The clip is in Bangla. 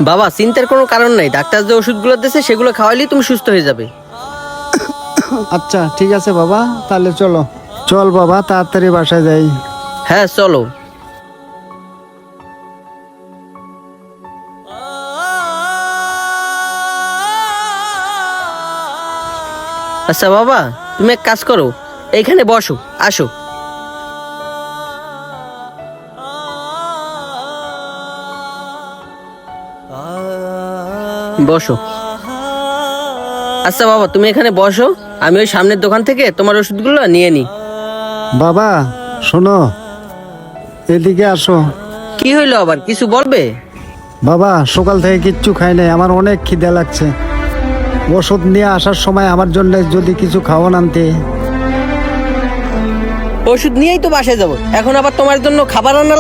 বাবা, চিন্তার কোনো কারণ নাই। ডাক্তার যে ওষুধগুলো দিয়েছে সেগুলো খাওয়ালেই তুমি সুস্থ হয়ে যাবে। আচ্ছা ঠিক আছে বাবা, তাহলে চলো। চল বাবা, তাড়াতাড়ি বাসায় যাই। হ্যাঁ চলো। আচ্ছা বাবা, তুমি এক কাজ করো, এইখানে বসো, আসো। বসো। আচ্ছা বাবা, তুমি এখানে বসো, আমি ওই সামনের দোকান থেকে তোমার ওষুধগুলো নিয়ে নিই। বাবা শোনো, এদিকে আসো। কি হইলো আবার, কিছু বলবে? বাবা সকাল থেকে কিচ্ছু খাই নাই, আমার অনেক খিদে লাগছে। ওষুধ নিয়ে আসার সময় আমার জন্য যদি কিছু খাওয়ান আনতে। ওষুধ নিয়েই তো বাসায় যাবো, এখন আবার তোমার জন্য খাবার আনা